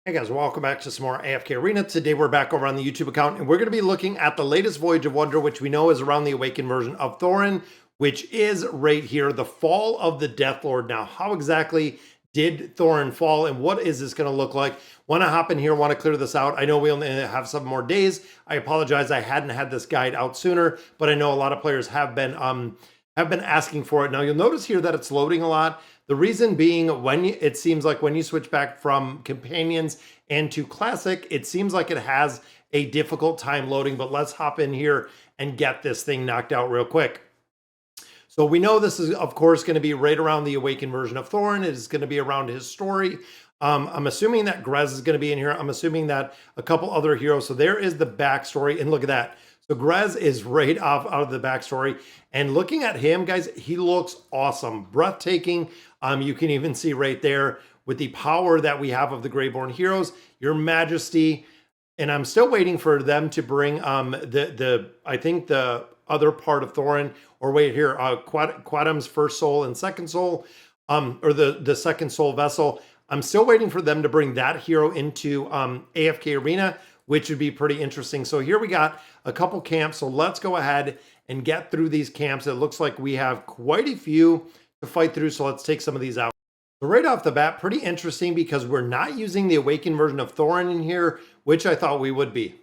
Hey guys, welcome back to some more AFK Arena. Today we're back over on the YouTube account and we're going to be looking at the latest Voyage of Wonder, which we know is around the awakened version of Thoran, which is right here, the fall of the Deathlord. Now, how exactly did Thoran fall and what is this going to look like? Want to hop in here, want to clear this out. I know we only have some more days. I apologize, I hadn't had this guide out sooner, but I know a lot of players have been asking for it. Now you'll notice here that it's loading a lot. The reason being, it seems like when you switch back from companions and to classic, it seems like it has a difficult time loading, but let's hop in here and get this thing knocked out real quick. So we know this is, of course, going to be right around the awakened version of Thoran. It is going to be around his story. I'm assuming that Grez is going to be in here. I'm assuming that a couple other heroes. So there is the backstory, and look at that. So Grez is right out of the backstory. And looking at him, guys, he looks awesome. Breathtaking. You can even see right there with the power that we have of the Greyborn heroes, Your Majesty. And I'm still waiting for them to bring I think the other part of Thoran, or wait here, Quadam's first soul and second soul, or the second soul vessel. I'm still waiting for them to bring that hero into AFK Arena, which would be pretty interesting. So here we got a couple camps. So let's go ahead and get through these camps. It looks like we have quite a few to fight through. So let's take some of these out. So right off the bat, pretty interesting because we're not using the awakened version of Thoran in here, which I thought we would be.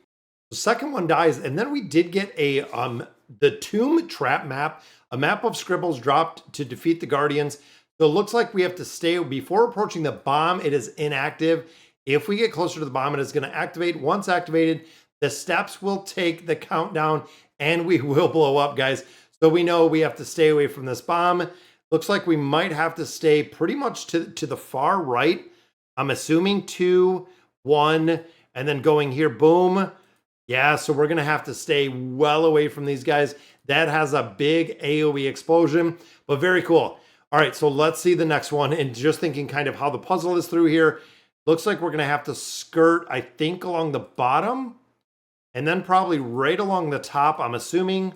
The second one dies, and then we did get the Tomb Trap map, a map of scribbles dropped to defeat the Guardians. So it looks like we have to stay before approaching the bomb. It is inactive. If we get closer to the bomb, it is going to activate. Once activated, the steps will take the countdown and we will blow up, guys. So we know we have to stay away from this bomb. Looks like we might have to stay pretty much to the far right. I'm assuming 2, 1, and then going here, boom. Yeah, so we're going to have to stay well away from these guys. That has a big AoE explosion, but very cool. All right, so let's see the next one. And just thinking kind of how the puzzle is through here. Looks like we're going to have to skirt, I think, along the bottom. And then probably right along the top, I'm assuming.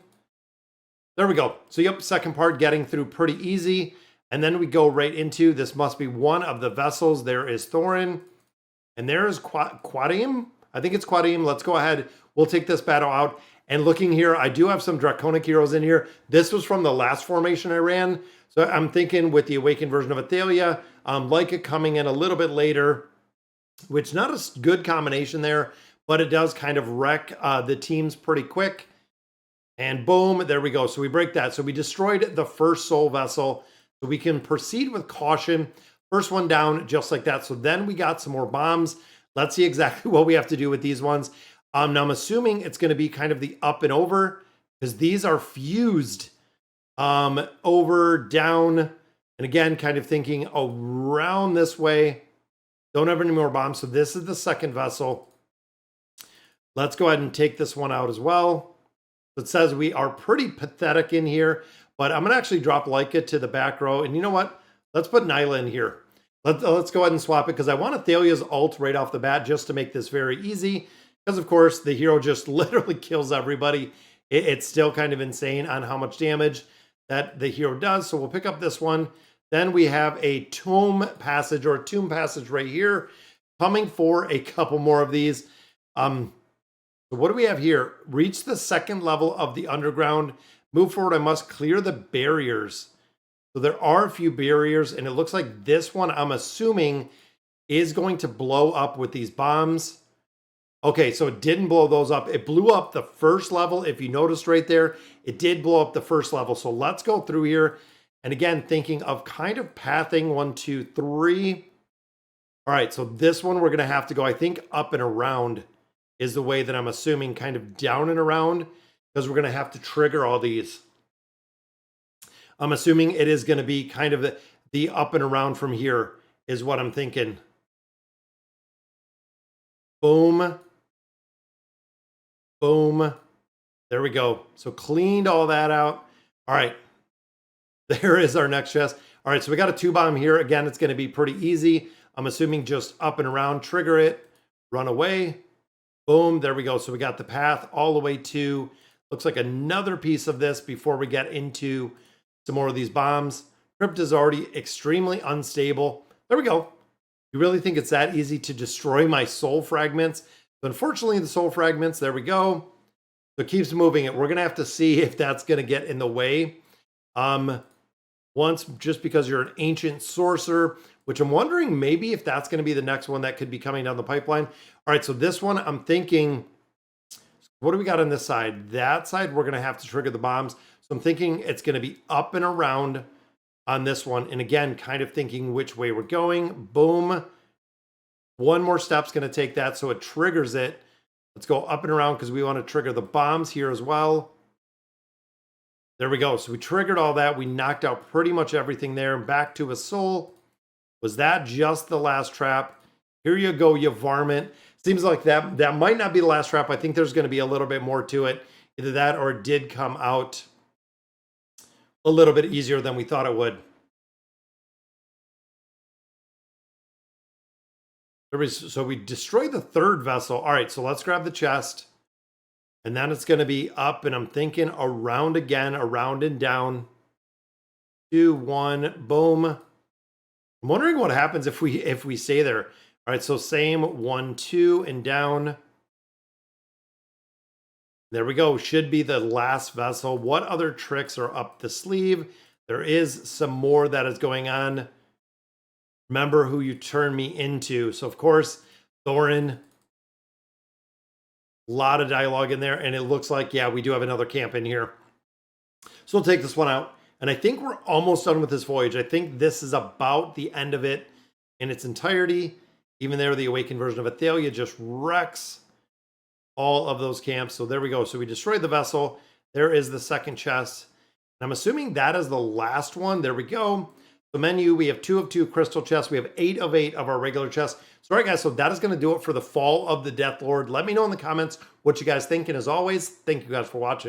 There we go. So yep, second part getting through pretty easy. And then we go right into, this must be one of the vessels. There is Thoran. And there is Quadium. I think it's Quadium. Let's go ahead. We'll take this battle out. And looking here, I do have some Draconic heroes in here. This was from the last formation I ran. So I'm thinking with the awakened version of Athalia, Leica coming in a little bit later, which not a good combination there, but it does kind of wreck the teams pretty quick. And boom, there we go. So we break that. So we destroyed the first soul vessel. So we can proceed with caution. First one down, just like that. So then we got some more bombs. Let's see exactly what we have to do with these ones. Now I'm assuming it's going to be kind of the up and over, because these are fused over, down, and again, kind of thinking around this way. Don't have any more bombs. So this is the second vessel. Let's go ahead and take this one out as well. It says we are pretty pathetic in here, but I'm going to actually drop Leica to the back row. And you know what? Let's put Nyla in here. Let's go ahead and swap it because I want Athalia's ult right off the bat just to make this very easy. Because, of course, the hero just literally kills everybody. It's still kind of insane on how much damage that the hero does. So we'll pick up this one. Then we have a tomb passage right here, coming for a couple more of these. So what do we have here? Reach the second level of the underground. Move forward, I must clear the barriers. So there are a few barriers, and it looks like this one, I'm assuming, is going to blow up with these bombs. Okay, so it didn't blow those up. It blew up the first level. If you noticed right there, it did blow up the first level. So let's go through here. And again, thinking of kind of pathing 1, 2, 3. All right, so this one we're going to have to go, I think, up and around is the way that I'm assuming, kind of down and around, because we're going to have to trigger all these. I'm assuming it is going to be kind of the up and around from here is what I'm thinking. Boom. Boom. There we go. So cleaned all that out. All right. There is our next chest. All right, so we got a 2-bomb here. Again, it's going to be pretty easy. I'm assuming just up and around, trigger it, run away. Boom, there we go. So we got the path all the way to, looks like another piece of this before we get into some more of these bombs. Crypt is already extremely unstable. There we go. You really think it's that easy to destroy my soul fragments? But unfortunately, the soul fragments, there we go. So it keeps moving it. We're going to have to see if that's going to get in the way. Once, just because you're an ancient sorcerer, which I'm wondering maybe if that's going to be the next one that could be coming down the pipeline. All right, so this one, I'm thinking, what do we got on this side? That side, we're going to have to trigger the bombs. So I'm thinking it's going to be up and around on this one. And again, kind of thinking which way we're going. Boom. One more step's going to take that, so it triggers it. Let's go up and around because we want to trigger the bombs here as well. There we go. So we triggered all that. We knocked out pretty much everything there. Back to a soul. Was that just the last trap? Here you go, you varmint. Seems like that might not be the last trap. I think there's going to be a little bit more to it. Either that or it did come out a little bit easier than we thought it would. So we destroyed the third vessel. All right, so let's grab the chest. And then it's going to be up, and I'm thinking around again, around and down. 2, 1, boom. I'm wondering what happens if we stay there. All right, so same 1, 2, and down. There we go. Should be the last vessel. What other tricks are up the sleeve? There is some more that is going on. Remember who you turn me into. So, of course, Thoran. A lot of dialogue in there, and it looks like, yeah, we do have another camp in here. So we'll take this one out. And I think we're almost done with this voyage. I think this is about the end of it in its entirety. Even there, the awakened version of Athalia just wrecks all of those camps. So there we go. So we destroyed the vessel. There is the second chest. And I'm assuming that is the last one. There we go. The menu, we have 2 of 2 crystal chests. We have 8 of 8 of our regular chests. So, all right, guys, so that is going to do it for the Fall of the Deathlord. Let me know in the comments what you guys think. And as always, thank you guys for watching.